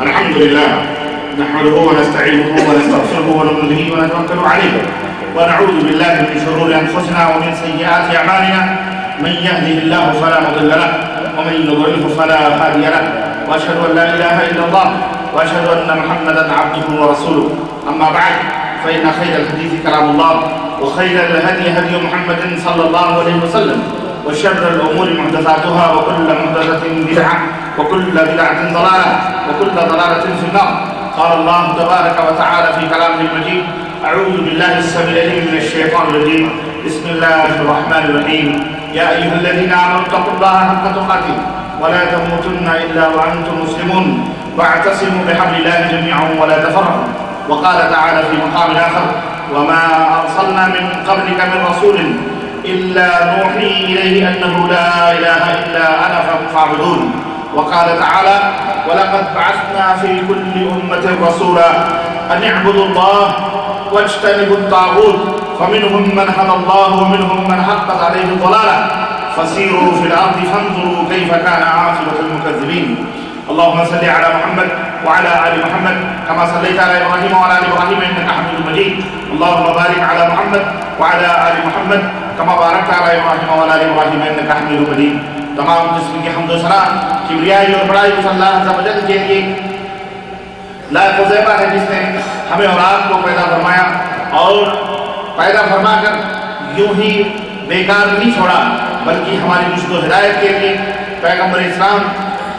الحمد لله نحمده ونستعينه ونستغفره ونؤمن به ونتوكل عليه ونعوذ بالله من شرور أنفسنا ومن سيئات أعمالنا من يهده الله فلا مضل له ومن يضلل فلا هادي له وأشهد أن لا إله إلا الله وأشهد أن محمدا عبده ورسوله أما بعد فإن خير الحديث كلام الله وخير الهدي هدي محمد صلى الله عليه وسلم وشر الأمور محدثاتها وكل محدثة بدعة وكل بدعة ضلالة وكل ضلالة في النار. قال الله تبارك وتعالى في كلامه المجيد: أعوذ بالله السميع العليم من الشيطان الرجيم. بسم الله الرحمن الرحيم. يا أيها الذين آمنوا اتقوا الله حق تقاته ولا تموتن إلا وأنتم مسلمون واعتصموا بحبل الله جميعا ولا تفرقوا. وقال تعالى في مقام آخر: وما أرسلنا من قبلك من رسول إلا نوحي إليه أنه لا إله إلا أنا فاعبدون. وقال تعالى: ولقد بعثنا في كل أمة رسولا أن اعبدوا الله واجتنبوا الطاغوت فمنهم من هدى الله ومنهم من حقت عليه الضلالة فسيروا في الأرض فانظروا كيف كان عاقبة المكذبين. اللهم صل على محمد وعلى آل محمد كما صليت على إبراهيم وعلى آل إبراهيم إنك حميد مجيد. اللهم بارك على محمد وعلى آل محمد كما باركت على إبراهيم وعلى آل إبراهيم إنك حميد مجيد. تمام قسم کی حمد و ثنا کبریائی اور بڑائی اس اللہ عز و جل کے لیے لائق و زیبہ ہے جس نے ہمیں اور آپ کو پیدا فرمایا اور پیدا فرما کر یوں ہی بیکار نہیں چھوڑا بلکہ ہماری رشد و ہدایت کے لیے پیغمبر اسلام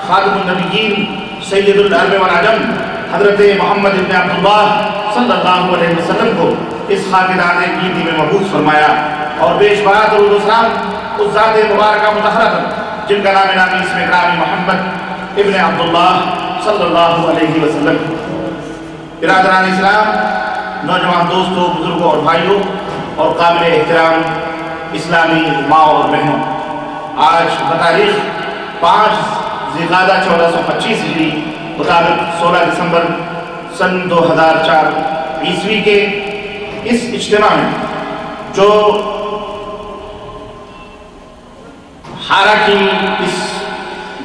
خاتم النبیین سید العرب والعجم حضرت محمد ابن عبداللہ صلی اللہ علیہ وسلم کو اس خاکدان گیتی میں مبعوث فرمایا اور بیش بات اور السلام اس ذات مبارکہ مطہرہ جن کا نام نامی اسم اکرامی محمد ابن عبداللہ صلی اللہ علیہ وسلم. برادران اسلام، نوجوان دوستوں، بزرگوں اور بھائیوں اور قابل احترام اسلامی ماں اور بہنوں، آج بتاریخ 5 ذی القعدہ 1425 ہجری مطابق 16 دسمبر سن 2004 عیسوی کے اس اجتماع میں جو ہارا کی اس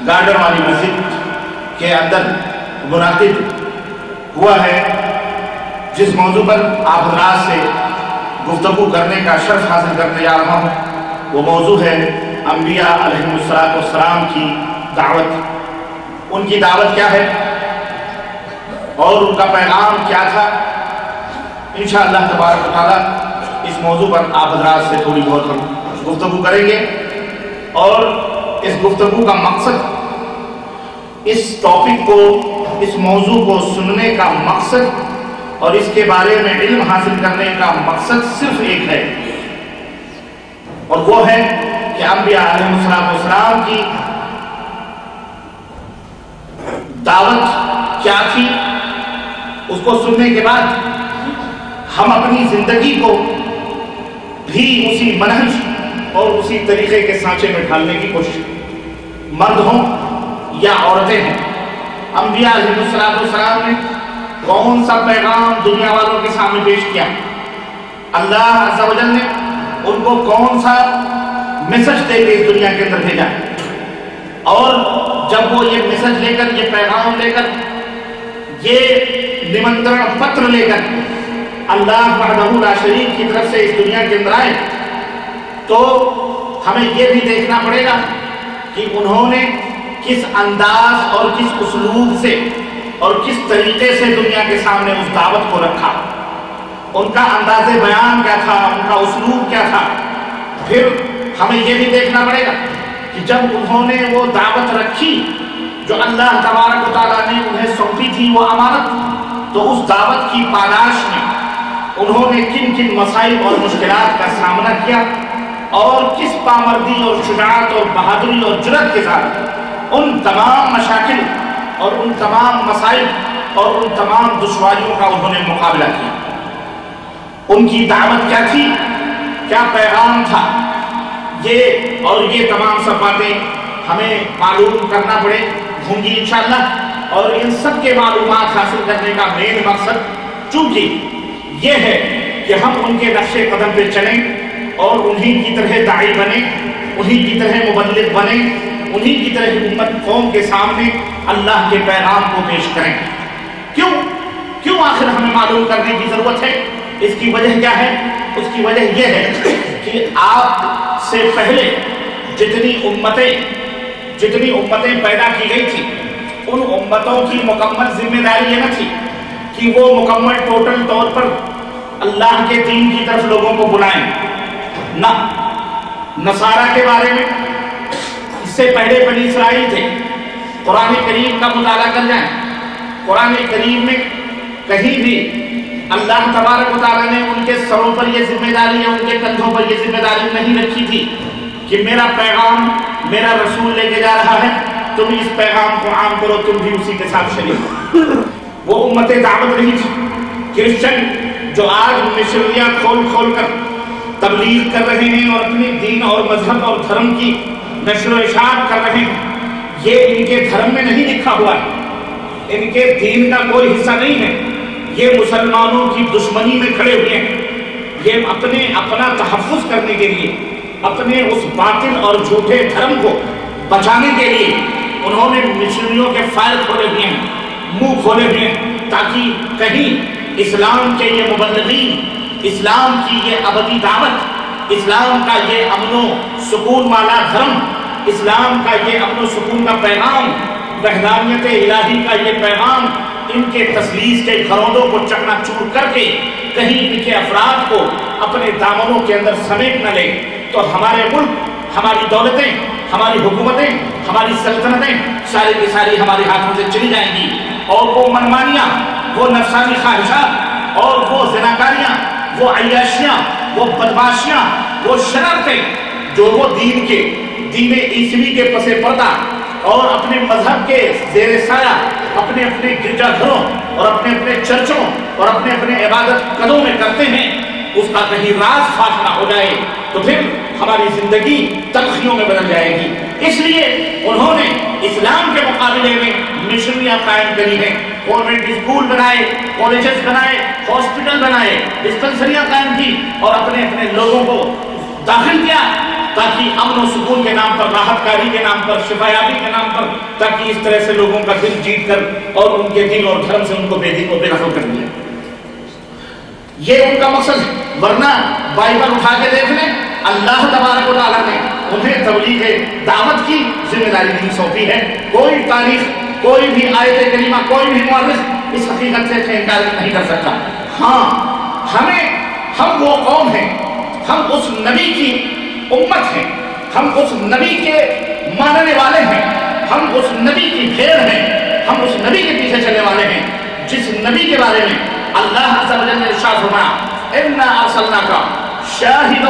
گارڈن والی مسجد کے اندر منعقد ہوا ہے، جس موضوع پر آپ حضرات سے گفتگو کرنے کا شرف حاصل کرنے جا رہا ہوں، وہ موضوع ہے انبیاء علیہم السلام کی دعوت. ان کی دعوت کیا ہے اور ان کا پیغام کیا تھا. انشاءاللہ تبارک و تعالی اس موضوع پر آپ حضرات سے تھوڑی بہت ہم گفتگو کریں گے اور اس گفتگو کا مقصد، اس ٹاپک کو، اس موضوع کو سننے کا مقصد اور اس کے بارے میں علم حاصل کرنے کا مقصد صرف ایک ہے، اور وہ ہے کہ انبیاء علیہم السلام کی دعوت کیا تھی. اس کو سننے کے بعد ہم اپنی زندگی کو بھی اسی منہج اور اسی طریقے کے سانچے میں ڈھالنے کی کوشش، مرد ہوں یا عورتیں ہیں. انبیاء علیہ السلام نے کون سا پیغام دنیا والوں کے سامنے پیش کیا؟ اللہ عز و جل نے ان کو کون سا میسج دے کے اس دنیا کے اندر بھیجا؟ اور جب وہ یہ میسج لے کر، یہ پیغام لے کر، یہ نمنترن پتر لے کر اللہ وحدہ لا شریک کی طرف سے اس دنیا کے اندر آئے، تو ہمیں یہ بھی دیکھنا پڑے گا کہ انہوں نے کس انداز اور کس اسلوب سے اور کس طریقے سے دنیا کے سامنے اس دعوت کو رکھا. ان کا انداز بیان کیا تھا، ان کا اسلوب کیا تھا. پھر ہمیں یہ بھی دیکھنا پڑے گا کہ جب انہوں نے وہ دعوت رکھی جو اللہ تبارک و تعالیٰ نے انہیں سونپی تھی، وہ امانت، تو اس دعوت کی پاداش میں انہوں نے کن کن مسائل اور مشکلات کا سامنا کیا اور کس پامردی اور شجاعت اور بہادری اور جرأت کے ساتھ ان تمام مشاکل اور ان تمام مسائل اور ان تمام دشواریوں کا انہوں نے مقابلہ کیا. ان کی دعوت کیا تھی، کیا پیغام تھا، یہ اور یہ تمام سب باتیں ہمیں معلوم کرنا پڑے ہوں گی انشاءاللہ. اور ان سب کے معلومات حاصل کرنے کا مین مقصد چونکہ یہ ہے کہ ہم ان کے نقش قدم پہ چلیں اور انہی کی طرح داعی بنیں، انہی کی طرح مبلغ بنیں، انہی کی طرح امت قوم کے سامنے اللہ کے پیغام کو پیش کریں۔ کیوں آخر ہمیں معلوم کرنے کی ضرورت ہے؟ اس کی وجہ کیا ہے؟ اس کی وجہ یہ ہے کہ آپ سے پہلے جتنی امتیں پیدا کی گئی تھی، ان امتوں کی مکمل ذمہ داری یہ نہ تھی کہ وہ مکمل ٹوٹل طور پر اللہ کے دین کی طرف لوگوں کو بلائیں۔ نہ، نصارہ کے بارے میں اس سے پہلے بنی اسرائیل تھے۔ قرآن کریم کا مطالعہ کر جائیں، قرآن کریم میں کہیں بھی اللہ تبارک و تعالیٰ نے ان کے سروں پر یہ ذمہ داری ہے، ان کے کندھوں پر یہ ذمہ داری نہیں رکھی تھی کہ میرا پیغام میرا رسول لے کے جا رہا ہے، تم اس پیغام کو عام کرو، تم بھی اسی کے ساتھ شریک ہو۔ وہ امت دعوت نہیں تھی۔ کرسچن جو آج مشنریاں کھول کر تبلیغ کر رہے ہیں اور اپنے دین اور مذہب اور دھرم کی نشر و اشاعت کر رہے ہیں، یہ ان کے دھرم میں نہیں لکھا ہوا ہے، ان کے دین کا کوئی حصہ نہیں ہے۔ یہ مسلمانوں کی دشمنی میں کھڑے ہوئے ہیں۔ یہ اپنا تحفظ کرنے کے لیے، اپنے اس باطل اور جھوٹے دھرم کو بچانے کے لیے انہوں نے مشنریوں کے فائل کھولے ہوئے ہیں، منہ کھولے ہوئے ہیں، تاکہ کہیں اسلام کے یہ مبلغین، اسلام کی یہ ابدی دعوت، اسلام کا یہ امن و سکون والا دھرم، اسلام کا یہ امن و سکون کا پیغام، وحدانیت الہی کا یہ پیغام ان کے تسلیس کے گھرودوں کو چکنا چور کر کے کہیں ان کے افراد کو اپنے دامنوں کے اندر سمیٹ نہ لے، تو ہمارے ملک، ہماری دولتیں، ہماری حکومتیں، ہماری سلطنتیں ساری کی ساری ہمارے ہاتھوں سے چلی جائیں گی، اور وہ منمانیاں، وہ نفسانی خواہشات اور وہ زناکاریاں، وہ عیاشیاں، وہ بدماشیاں، وہ شرارتیں جو وہ دین عیسوی کے پس پردہ اور اپنے مذہب کے زیر سایہ اپنے گرجا گھروں اور اپنے چرچوں اور اپنے عبادت قدوں میں کرتے ہیں، اس کا کہیں راز فاش نہ ہو جائے تو پھر ہماری زندگی تلخیوں میں بدل جائے گی۔ اس لیے انہوں نے اسلام کے مقابلے میں مشنریاں قائم کری ہیں، گورنمنٹ اسکول بنائے، کالجز بنائے، ہاسپٹل بنائے، ڈسپنسریاں قائم کی اور اپنے لوگوں کو داخل کیا، تاکہ امن و سکون کے نام پر، راحت کاری کے نام پر، شفایابی کے نام پر، تاکہ اس طرح سے لوگوں کا دل جیت کر اور ان کے دین اور دھرم سے ان کو بے دین و بے دخل کر دیا۔ یہ ان کا مقصد ہے۔ ورنہ بائبل اٹھا کے دیکھ لیں، اللہ تبارک و تعالیٰ نے انہیں تبلیغ دعوت کی ذمہ داری نہیں سونپی ہے۔ کوئی تاریخ، کوئی بھی آیت کریمہ، کوئی بھی مورخ اس حقیقت سے انکار نہیں کر سکتا۔ ہاں، ہم وہ قوم ہیں، ہم اس نبی کی امت ہیں، ہم اس نبی کے ماننے والے ہیں، ہم اس نبی کی بھیڑ ہیں، ہم اس نبی کے پیچھے چلنے والے ہیں جس نبی کے بارے میں اللہ عز و جل نے ارشاد فرمایا، اِنَّا أَرْسَلْنَاكَ شَاهِدًا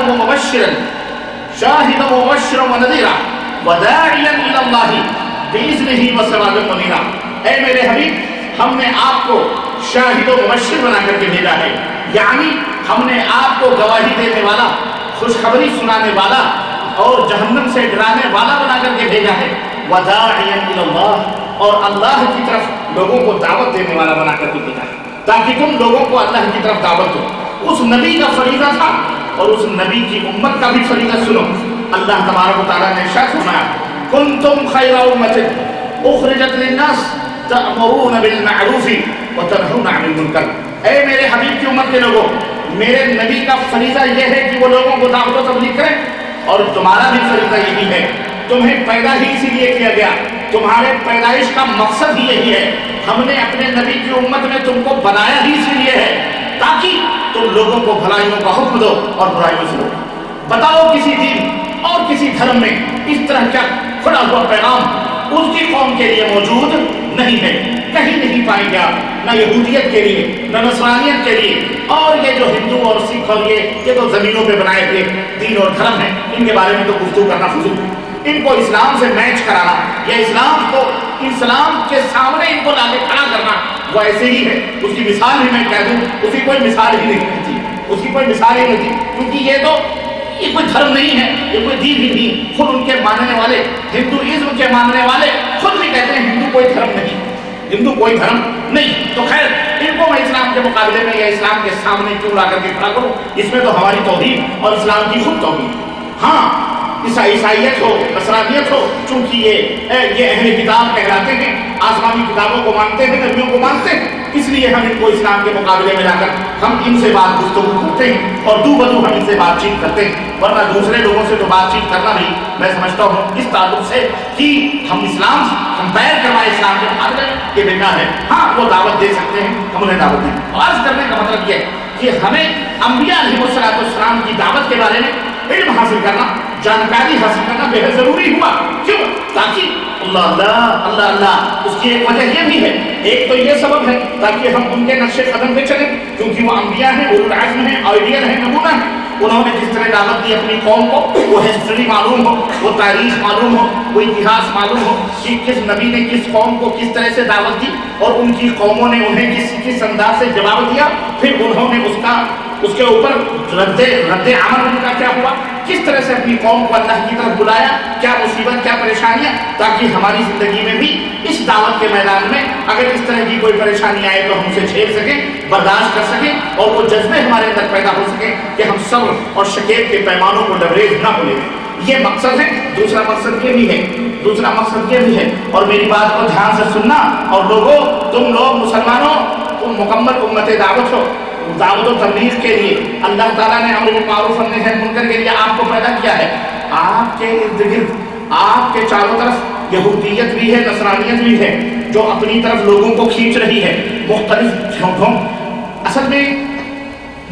وَمُبَشِّرًا وَنَذِيرًا وَدَاعِيًا إِلَى اللَّهِ بِإِذْنِهِ وَسِرَاجًا مُنِيرًا۔ اے میرے حبیب، ہم نے آپ کو شاہد و مبشر بنا کر کے بھیجا ہے، یعنی ہم نے آپ کو گواہی دینے والا، خوشخبری سنانے والا اور جہنم سے ڈرانے والا بنا کر کے بھیجا ہے، وَدَاعِيًا إِلَى اللَّهِ، اور اللہ کی طرف لوگوں کو دعوت دینے والا بنا کر کے بھیجا ہے، تاکہ تم لوگوں کو اللہ کی طرف دعوت دو۔ اس نبی کا فریضہ تھا اور اس نبی کی امت کا بھی فریضہ سنو۔ اللہ تبارک و تعالیٰ نے ارشاد فرمایا، کنتم خیر امۃ اخرجت للناس تأمرون بالمعروف وتنہون عن المنکر۔ اے میرے حبیب کی امت کے لوگوں، میرے نبی کا فریضہ یہ ہے کہ وہ لوگوں کو دعوت و تبلیغ کریں، اور تمہارا بھی فریضہ یہی ہے۔ تمہیں پیدا ہی اسی لیے کیا گیا، تمہارے پیدائش کا مقصد ہی یہی ہے۔ ہم نے اپنے نبی کی امت میں تم کو بنایا ہی اسی لیے ہے تاکہ تم لوگوں کو بھلائیوں کا حکم دو اور برائیوں سے روکو۔ بتاؤ کسی دین اور کسی دھرم میں اس طرح کا کھڑا ہوا پیغام اس کی قوم کے لیے موجود نہیں ہے، کہیں نہیں پائیں گے آپ، نہ یہودیت کے لیے، نہ نصرانیت کے لیے۔ اور یہ جو ہندو اور سکھ اور یہ تو زمینوں پہ بنائے ہوئے دین اور دھرم ہیں، ان کے بارے میں تو گفتگو کرنا فضول ہے۔ ان کو اسلام سے میچ کرانا یا اسلام کے سامنے ان کو لا کے کھڑا کرنا وہ ایسے ہی ہے۔ اس کی مثال بھی میں کہہ دوں، اس کی کوئی مثال ہی نہیں تھی، اس کی کوئی مثال ہی نہیں تھی، کیونکہ یہ کوئی دھرم نہیں ہے، یہ کوئی دین ہی نہیں۔ خود ان کے ماننے والے، ہندوازم کے ماننے والے خود بھی کہتے ہیں ہندو کوئی دھرم نہیں، ہندو کوئی دھرم نہیں۔ تو خیر، ان کو میں اسلام کے مقابلے میں یا اسلام کے سامنے کیوں لا کر کے کھڑا کروں؟ اس میں تو ہماری توحید اور اسلام کی خود توحید۔ ہاں، عیسائیت ہو، نصرانیت ہو، چونکہ یہ اہل کتاب کہلاتے ہیں، آسمانی کتابوں کو مانتے ہیں، نبیوں کو مانتے ہیں، اس لیے ہم ان کو اسلام کے مقابلے میں لا کر ہم ان سے بات گفتگو کرتے ہیں اور دو بدو ہم ان سے بات چیت کرتے ہیں، ورنہ دوسرے لوگوں سے تو بات چیت کرنا بھی میں سمجھتا ہوں اس تعلق سے کہ ہم اسلام کمپیئر کروائے اسلام کے مقابلے یہ بیکار ہے۔ ہاں وہ دعوت دے سکتے ہیں، ہم انہیں دعوت دیں۔ عرض کرنے کا مطلب یہ ہے کہ ہمیں انبیاء علیہ السلام کی دعوت کے بارے میں علم حاصل کرنا، جانکاری حاصل کرنا بے حد ضروری ہوا۔ کیوں؟ تاکہ اللہ اللہ اللہ اللہ، اس کی ایک وجہ یہ بھی ہے، ایک تو یہ سبب ہے تاکہ ہم ان کے نقش قدم پہ چلیں، کیونکہ وہ انبیاء ہیں، اولو العزم ہیں، آئیڈیل ہیں، نمونہ ہیں۔ انہوں نے جس طرح دعوت دی اپنی قوم کو، وہ ہسٹری معلوم ہو، وہ تاریخ معلوم ہو، وہ اتہاس معلوم ہو کہ کس نبی نے کس قوم کو کس طرح سے دعوت دی اور ان کی قوموں نے انہیں کس انداز سے جواب دیا، پھر انہوں نے اس کے اوپر رد عمل ان کا کیا ہوا، کس طرح سے اپنی قوم کو اللہ کی طرف بلایا، کیا مصیبت کیا پریشانیاں، تاکہ ہماری زندگی میں بھی اس دعوت کے میدان میں اگر اس طرح کی کوئی پریشانی آئے تو ہم اسے جھیل سکیں، برداشت کر سکیں اور وہ جذبے ہمارے اندر پیدا ہو سکیں کہ ہم صبر اور شکیب کے پیمانوں کو لبریز نہ بھولیں۔ یہ مقصد ہے۔ دوسرا مقصد یہ بھی ہے اور میری بات کو دھیان سے سننا، اور لوگوں، تم لوگ مسلمانوں، تم مکمل امت دعوت ہو، دعوت و تبلیغ کے لیے اللہ تعالیٰ نے امر بالمعروف و نہی عن المنکر کے لیے آپ کو پیدا کیا ہے۔ آپ کے ارد گرد، آپ کے چاروں طرف یہودیت بھی ہے، نصرانیت بھی ہے، جو اپنی طرف لوگوں کو کھینچ رہی ہے مختلف جھونکوں۔ اصل میں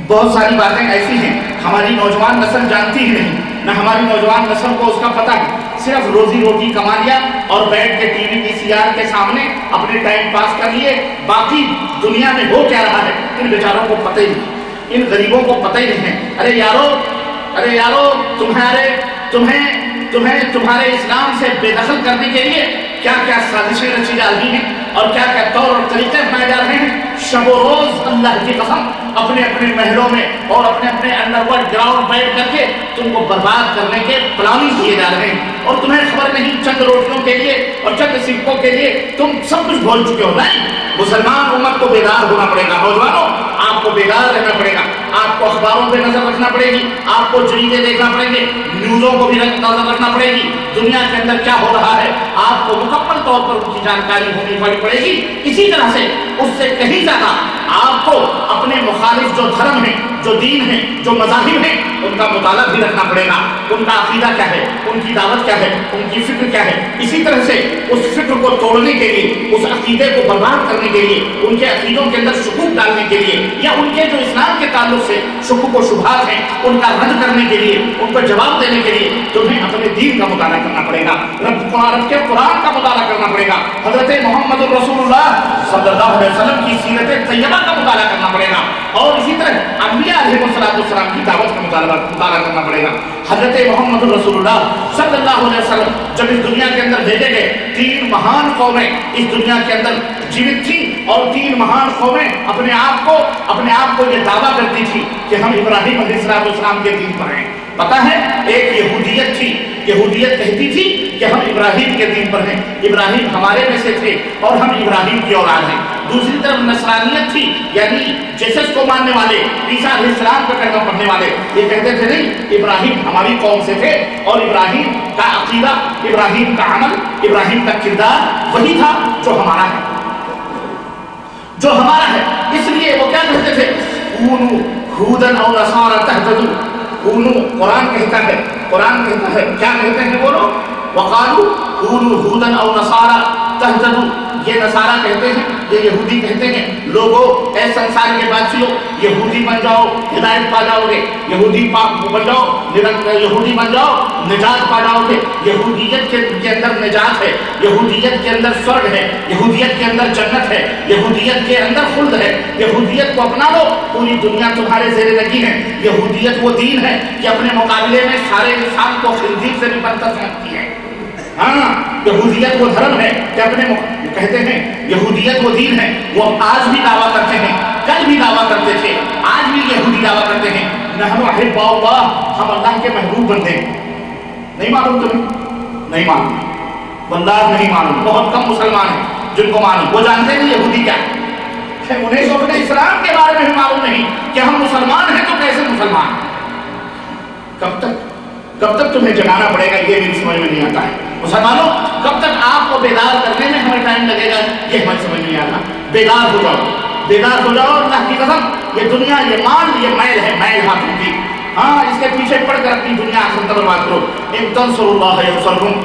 بہت ساری باتیں ایسی ہیں ہماری نوجوان نسل جانتی ہی نہیں، نہ ہماری نوجوان نسل کو اس کا پتہ ہے، صرف روزی روٹی کما لیا اور بیٹھ کے ٹی وی VCR کے سامنے اپنے ٹائم پاس کر لیے، باقی دنیا میں ہو کیا رہا ہے ان بیچاروں کو پتہ ہی نہیں، ان غریبوں کو پتہ ہی نہیں ہے۔ ارے یارو تمہیں تمہارے اسلام سے بے دخل کرنے کے لیے کیا کیا سازشیں رچی جا رہی ہیں اور کیا کیا طور اور طریقے اپنائے جا رہے ہیں۔ شب و روز اللہ کی قسم اپنے اپنے محلوں میں اور اپنے اپنے انڈر ورلڈ گراؤنڈ بیٹھ کر کے تم کو برباد کرنے کے پلاننگ کیے جا رہے ہیں، اور تمہیں خبر نہیں چند روٹیوں کے لیے اور چند سکوں کے لیے تم سب کچھ بھول چکے ہو۔ نہیں، مسلمان امت کو بیدار ہونا پڑے گا۔ نوجوانوں، آپ کو بیدار رہنا پڑے گا، آپ کو اخباروں پہ نظر رکھنا پڑے گی، آپ کو جریدے دیکھنا پڑیں گے، نیوزوں کو بھی نظر رکھنا پڑے گی، دنیا کے اندر کیا ہو رہا ہے آپ کو مکمل طور پر ان کی جانکاری ہونی پڑے گی۔ اسی طرح سے اس سے کہیں زیادہ آپ کو اپنے مخالف جو دھرم ہیں، جو دین ہیں، جو مذاہب ہیں، ان کا مطالعہ بھی رکھنا پڑے گا، ان کا عقیدہ کیا ہے، ان کی دعوت کیا ہے، ان کی فکر کیا ہے۔ اسی طرح سے اس فکر کو توڑنے کے لیے، اس عقیدے کو برباد کرنے کے لیے، ان کے عقیدوں کے اندر شکوک ڈالنے کے لیے، یا ان کے جو اسلام کے تعلق سے شکوک و شبہات ہیں ان کا رد کرنے کے لیے، ان پر جواب دینے کے لیے تمہیں اپنے دین کا مطالعہ کرنا پڑے گا، رب کے قرآن کا مطالعہ کرنا پڑے گا، حضرت محمد رسول اللہ صلی اللہ علیہ وسلم کی سیرت طیبہ کا مطالعہ کرنا پڑے گا، اور اسی طرح انبیاء علیہ السلام کی دعوت کا مطالعہ کرنا پڑے گا۔ حضرت محمد رسول اللہ صلی اللہ علیہ وسلم جب اس دنیا کے اندر بھیجے گئے، 3 مہان قومیں اس دنیا کے اندر جیوت تھی، اور 3 مہان قومیں اپنے آپ کو یہ دعویٰ کرتی تھی کہ ہم ابراہیم علیہ السلام کے دین پر ہیں۔ پتہ ہے، ایک یہودیت تھی، یہودیت کہتی تھی کہ ہم ابراہیم کے دین پر ہیں، ابراہیم ہمارے میں سے تھے اور ہم ابراہیم کی اولاد ہیں۔ دوسری طرف نصرانیت تھی، یعنی جیسس کو ماننے والے، عیسیٰ علیہ السلام کا کلمہ پڑھنے والے، یہ کہتے تھے نہیں، ابراہیم ہماری قوم سے تھے اور ابراہیم کا عقیدہ، ابراہیم کا عمل، ابراہیم کا کردار وہی تھا جو ہمارا ہے، جو ہمارا ہے۔ اس لیے وہ کیا کہتے تھے، کونوا ھودا او نصارا تہتدوا۔ قرآن کہتا ہے کیا کہتے ہیں وہ لوگ، وقالوا کونوا ھودا او نصارا تہتدوا۔ یہ نصارہ کہتے ہیں، یہ یہودی کہتے ہیں، لوگوں اے سنسار کے بادشاہوں، یہودی بن جاؤ ہدایت پا جاؤ گے، یہودی بن جاؤ نجات پا جاؤ گے۔ یہودیت کے اندر نجات ہے، یہودیت کے اندر سورگ ہے، یہودیت کے اندر جنت ہے، یہودیت کے اندر خلد ہے، یہودیت کو اپنا لو، پوری دنیا تمہارے زیر لگی ہے۔ یہودیت وہ دین ہے کہ اپنے مقابلے میں سارے انسان کو خنزیر سے بھی برتر سمجھتی ہے۔ ہاں، یہودیت وہ دھرم ہے کہ اپنے کہتے ہیں، یہودیت وہ دین ہے، وہ آج بھی دعویٰ کرتے ہیں، کل بھی دعویٰ کرتے تھے، آج بھی یہودی دعویٰ کرتے ہیں، نحن احباء اللہ، ہم اللہ کے محبوب بندے ہیں۔ نہیں معلوم تمہیں؟ نہیں معلوم، واللہ نہیں معلوم۔ بہت کم مسلمان ہیں جن کو معلوم، وہ جانتے ہیں یہودی کیا ہے، انہیں تو اپنے اسلام کے بارے میں معلوم نہیں کہ ہم مسلمان ہیں تو کیسے مسلمان ہیں۔ کب تک کب تک تمہیں جگانا پڑے گا یہ میری سمجھ میں نہیں آتا ہے. مسلمانوں کب تک آپ کو بیدار کرنے میں ہمیں ٹائم لگے گا یہ ہمیں سمجھ نہیں آتا. بیدار ہو جاؤ, بیدار ہو جاؤ. اللہ کی قسم یہ دنیا یہ مال یہ میل ہے, میل ہاتھوں کی. ہاں اس کے پیچھے پڑھ کر اپنی دنیا آخرت برباد کرو. ان تنصروا اللہ ینصرکم